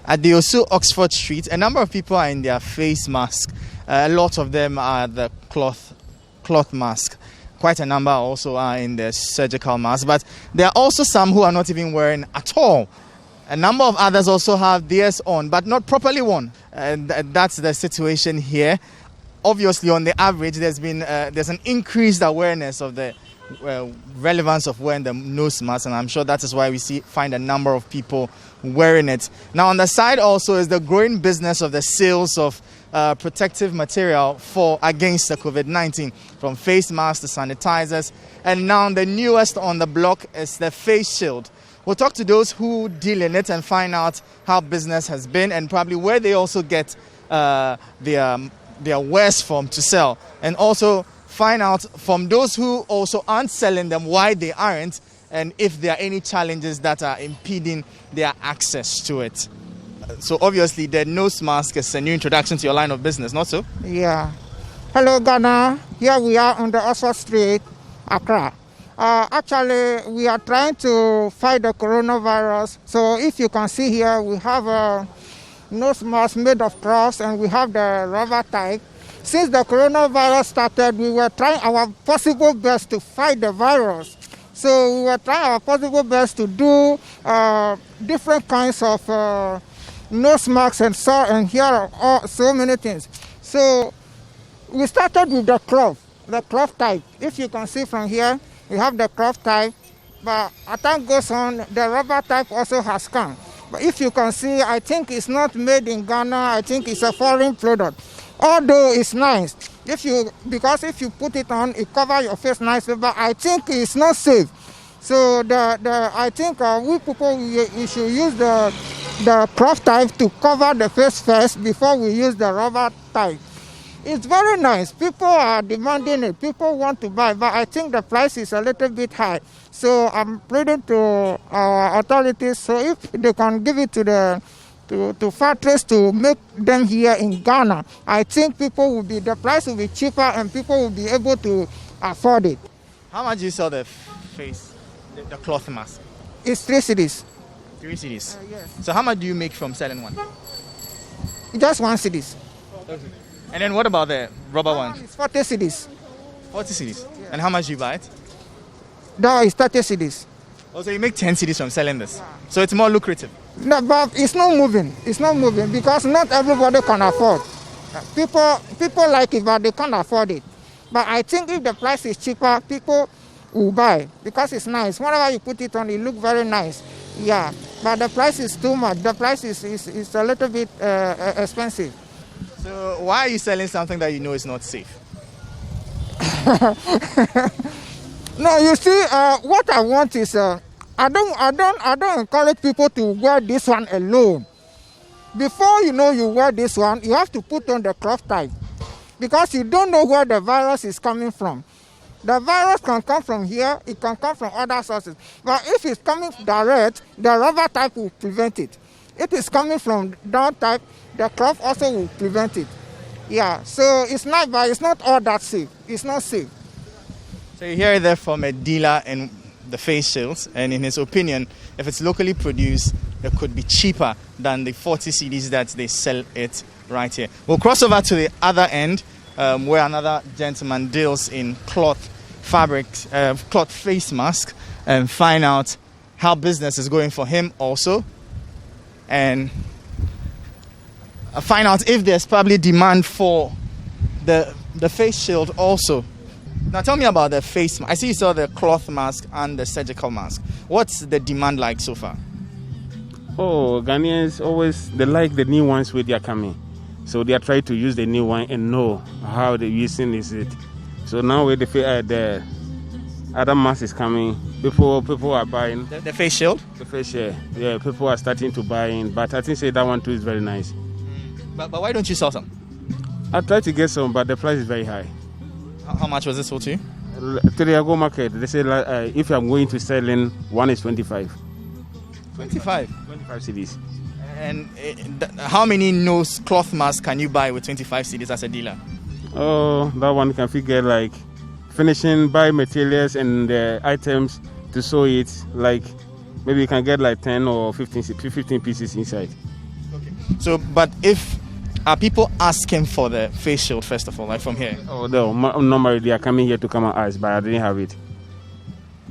At the Osu Oxford Street, a number of people are in their face mask. A lot of them are the cloth mask. Quite a number also are in the surgical mask. But there are also some who are not even wearing at all. A number of others also have theirs on, but not properly worn. And that's the situation here. Obviously, on the average, there's an increased awareness of the relevance of wearing the nose mask, and I'm sure that is why we find a number of people wearing it. Now, on the side also is the growing business of the sales of protective material against the COVID-19, from face masks to sanitizers, and now the newest on the block is the face shield. We'll talk to those who deal in it and find out how business has been and probably where they also get their wares from to sell, and also find out from those who also aren't selling them why they aren't, and if there are any challenges that are impeding their access to it. So obviously the nose mask is a new introduction to your line of business, not so? Yeah. Hello Ghana, here we are on the Oxford Street, Accra. Actually, we are trying to fight the coronavirus. So if you can see here, we have a nose mask made of cloth and we have the rubber type. Since the coronavirus started, we were trying our possible best to fight the virus. So we were trying our possible best to do different kinds of nose masks and here are so many things. So we started with the cloth type. If you can see from here, we have the cloth type, but as time goes on, the rubber type also has come. But if you can see, I think it's not made in Ghana. I think it's a foreign product. Although it's nice, because if you put it on, it covers your face nicely, but I think it's not safe. So I think we people we should use the cloth type to cover the face first before we use the rubber type. It's very nice. People are demanding it. People want to buy, but I think the price is a little bit high. So I'm pleading to our authorities. So if they can give it to factories to make them here in Ghana, I think the price will be cheaper and people will be able to afford it. How much do you sell the cloth mask? It's 3 cedis. 3 cedis? Yes. So how much do you make from selling one? Just 1 cedis. Okay. And then what about the rubber one? It's 40 cedis. 40 cedis? Yeah. And how much do you buy it? No, it's 30 cedis. Oh, so you make 10 cedis from selling this? Yeah. So it's more lucrative? No, but it's not moving. It's not moving because not everybody can afford. People like it, but they can't afford it. But I think if the price is cheaper, people will buy because it's nice. Whenever you put it on, it looks very nice. Yeah, but the price is too much. The price is a little bit expensive. So why are you selling something that you know is not safe? No, you see, what I want is I don't encourage people to wear this one alone. Before you wear this one, you have to put on the cloth type because you don't know where the virus is coming from. The virus can come from here, it can come from other sources. But if it's coming direct, the rubber type will prevent it. If it's coming from down type, the cloth also will prevent it. Yeah, so it's nice, but it's not all that safe. It's not safe. So you hear it there from a dealer in the face shields, and in his opinion, if it's locally produced, it could be cheaper than the 40 cedis that they sell it right here. We'll cross over to the other end, where another gentleman deals in cloth fabrics, cloth face mask, and find out how business is going for him also, and find out if there's probably demand for the face shield also. Now tell me about the face mask. I see you saw the cloth mask and the surgical mask. What's the demand like so far? Oh, Ghanaians always, they like the new ones when they are coming. So they are trying to use the new one and know how the using is it. So now with the other mask is coming, people are buying. The face shield? The face shield. Yeah, people are starting to buy in. But I think that one too is very nice. But why don't you sell some? I tried to get some, but the price is very high. How much was this sold to you? To the Ago market, they say if I'm going to sell in, one is 25. 25? 25 cedis. And how many nose cloth masks can you buy with 25 cedis as a dealer? Oh, that one can figure like finishing, buy materials and the items to sew it. Like maybe you can get like 10 or 15 pieces inside. So, but if are people asking for the face shield first of all, like from here? Oh no, normally they are coming here to come and ask, but I didn't have it.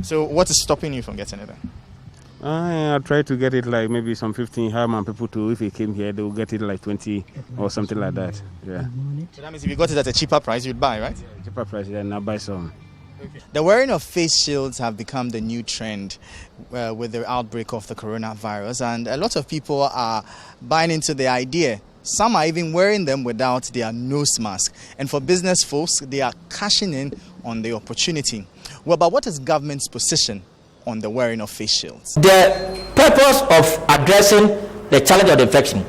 So, what is stopping you from getting it then? I try to get it like maybe some 15 Harman people too. If they came here, they will get it like 20 or something like that. Yeah. So that means if you got it at a cheaper price, you'd buy, right? Yeah, cheaper price, then I'll buy some. Okay. The wearing of face shields have become the new trend with the outbreak of the coronavirus, and a lot of people are buying into the idea. Some are even wearing them without their nose mask. And for business folks, they are cashing in on the opportunity. Well, but what is government's position on the wearing of face shields? The purpose of addressing the challenge of the infection,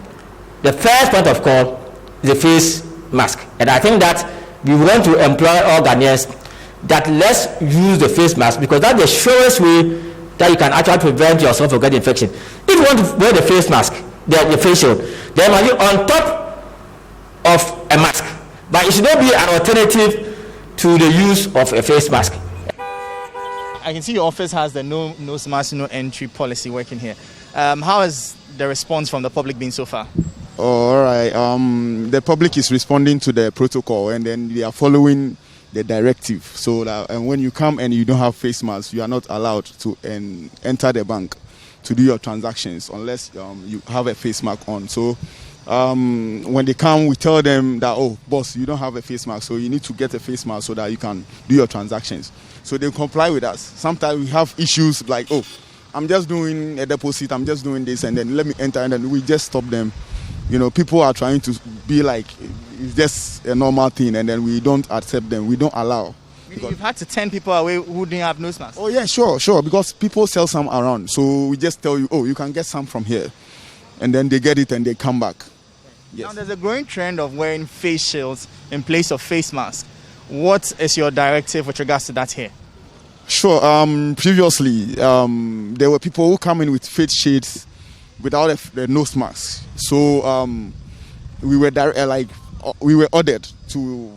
the first point of call is the face mask. And I think that we want to employ all Ghanaians that let's use the face mask, because that's the surest way that you can actually prevent yourself from getting infection. If you want to wear the face mask, the face shield, then must be on top of a mask. But it should not be an alternative to the use of a face mask. I can see your office has the no nose mask, no entry policy working here. How has the response from the public been so far? Oh, all right. The public is responding to the protocol, and then they are following the directive. So that, and when you come and you don't have face mask, you are not allowed to enter the bank to do your transactions unless you have a face mask on. So when they come, we tell them that, oh, boss, you don't have a face mask, so you need to get a face mask so that you can do your transactions. So they comply with us. Sometimes we have issues like, oh, I'm just doing a deposit, I'm just doing this, and then let me enter, and then we just stop them. You know, people are trying to be like, it's just a normal thing, and then we don't accept them, we don't allow. You've had to turn people away who didn't have nose masks? Oh yeah, sure, because people sell some around. So we just tell you, oh, you can get some from here. And then they get it and they come back. Yes. Now there's a growing trend of wearing face shields in place of face masks. What is your directive with regards to that here? Sure, previously there were people who come in with face shades without the nose mask. So we were ordered to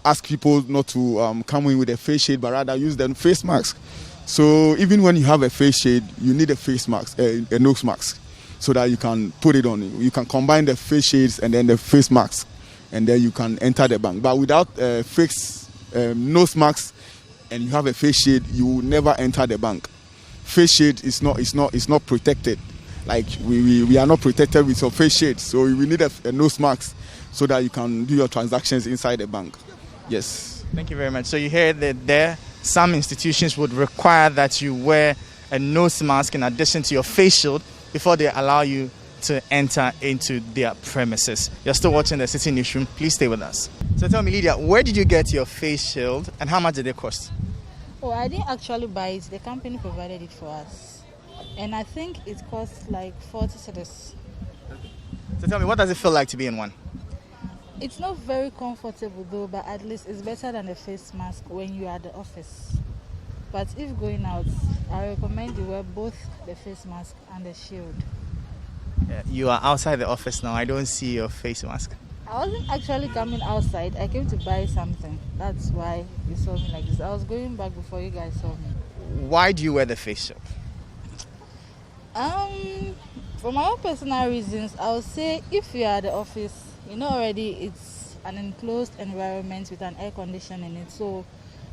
ask people not to come in with a face shade, but rather use the face mask. So even when you have a face shade, you need a face mask, a nose mask, so that you can put it on. You can combine the face shades and then the face mask, and then you can enter the bank. But without a face nose mask and you have a face shade, you will never enter the bank. Face shade is not protected. Like we are not protected with your face shade, so we need a nose mask so that you can do your transactions inside the bank. Yes. Thank you very much. So you hear that some institutions would require that you wear a nose mask in addition to your face shield before they allow you to enter into their premises. You're still watching the Citi Newsroom. Please stay with us. So tell me, Lydia, where did you get your face shield and how much did it cost? Oh, I didn't actually buy it. The company provided it for us. And I think it cost like 40 cedis. So tell me, what does it feel like to be in one? It's not very comfortable though, but at least it's better than a face mask when you are at the office. But if going out, I recommend you wear both the face mask and the shield. You are outside the office now. I don't see your face mask. I wasn't actually coming outside. I came to buy something. That's why you saw me like this. I was going back before you guys saw me. Why do you wear the face shield? For my own personal reasons, I would say if you are at the office, you know already it's an enclosed environment with an air conditioner in it, so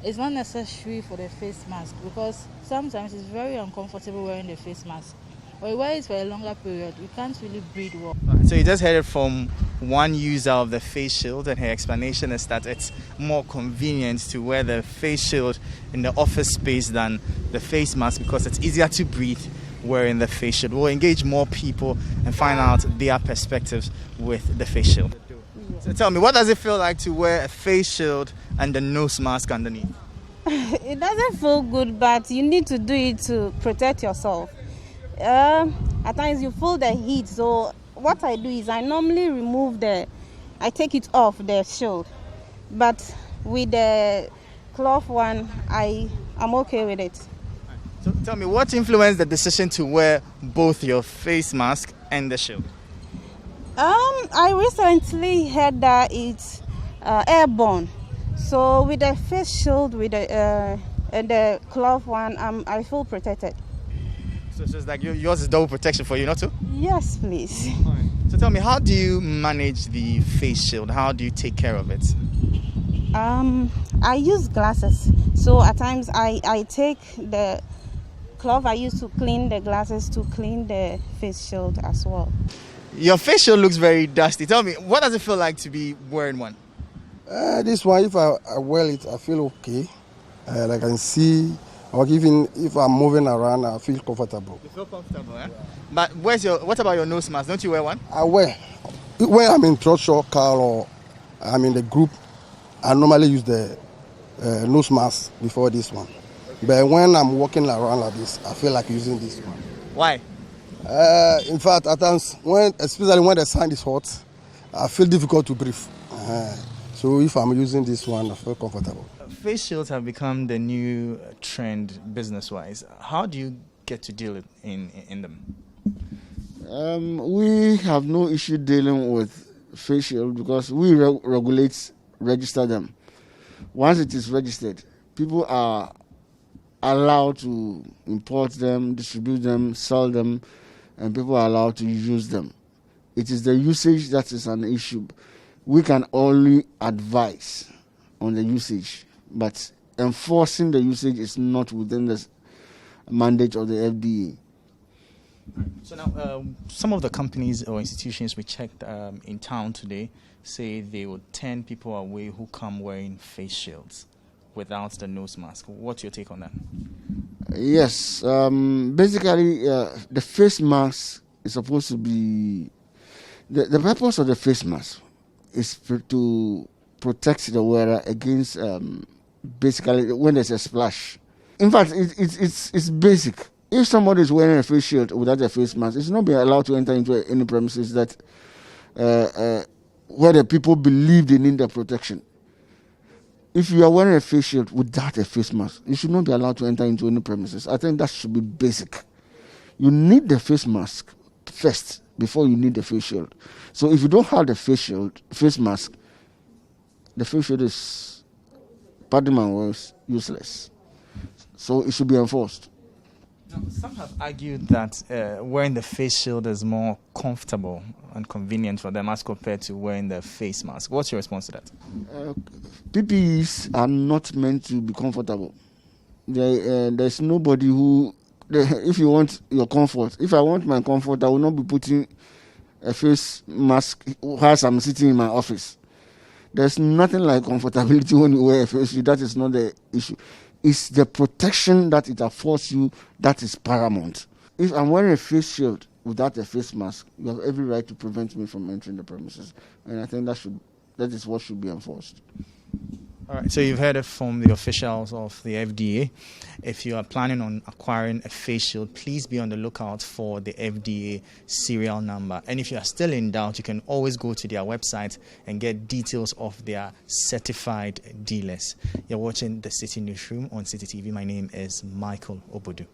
it's not necessary for the face mask, because sometimes it's very uncomfortable wearing the face mask. When you wear it for a longer period, you can't really breathe well. So you just heard it from one user of the face shield, and her explanation is that it's more convenient to wear the face shield in the office space than the face mask because it's easier to breathe wearing the face shield. We'll engage more people and find out their perspectives with the face shield. So tell me, what does it feel like to wear a face shield and the nose mask underneath? It doesn't feel good, but you need to do it to protect yourself. At times you feel the heat, so what I do is I normally I take it off the shield, but with the cloth one, I'm okay with it. So tell me, what influenced the decision to wear both your face mask and the shield? I recently heard that it's airborne. So with the face shield, with the cloth one, I feel protected. So it's like yours is double protection for you, not to? Yes, please. So tell me, how do you manage the face shield? How do you take care of it? I use glasses. So at times I take the cloth I use to clean the glasses to clean the face shield as well. Your face shield looks very dusty. Tell me, what does it feel like to be wearing one? This one, if I wear it, I feel okay. I can see, or even if I'm moving around, I feel comfortable. You feel comfortable, eh? But what about your nose mask? Don't you wear one? I wear. When I'm in church or car or I'm in the group, I normally use the nose mask before this one. But when I'm walking around like this, I feel like using this one. Why? In fact, at times, especially when the sun is hot, I feel difficult to breathe. So if I'm using this one, I feel comfortable. Face shields have become the new trend business-wise. How do you get to deal in them? We have no issue dealing with face shield because we register them. Once it is registered, people are allowed to import them, distribute them, sell them, and people are allowed to use them. It is the usage that is an issue. We can only advise on the usage, but enforcing the usage is not within the mandate of the FDA. So now, some of the companies or institutions we checked in town today say they would turn people away who come wearing face shields without the nose mask. What's your take on that? Yes, basically the face mask is supposed to be, the purpose of the face mask is to protect the wearer against basically when there's a splash. In fact, it's basic. If somebody is wearing a face shield without a face mask, it's not being allowed to enter into any premises that where the people believe they need the protection. If you are wearing a face shield without a face mask, you should not be allowed to enter into any premises. I think that should be basic. You need the face mask first before you need the face shield. So if you don't have the face mask, the face shield is, pardon my words, useless. So it should be enforced. Now, some have argued that wearing the face shield is more comfortable and convenient for them as compared to wearing the face mask. What's your response to that? PPEs are not meant to be comfortable. There's nobody who, if you want your comfort, if I want my comfort, I will not be putting a face mask whilst I'm sitting in my office. There's nothing like comfortability when you wear a face shield. That is not the issue. It's the protection that it affords you that is paramount. If I'm wearing a face shield without a face mask, you have every right to prevent me from entering the premises. And I think that is what should be enforced. All right, so you've heard it from the officials of the FDA. If you are planning on acquiring a face shield, please be on the lookout for the FDA serial number. And if you are still in doubt, you can always go to their website and get details of their certified dealers. You're watching the Citi Newsroom on Citi TV. My name is Michael Obodu.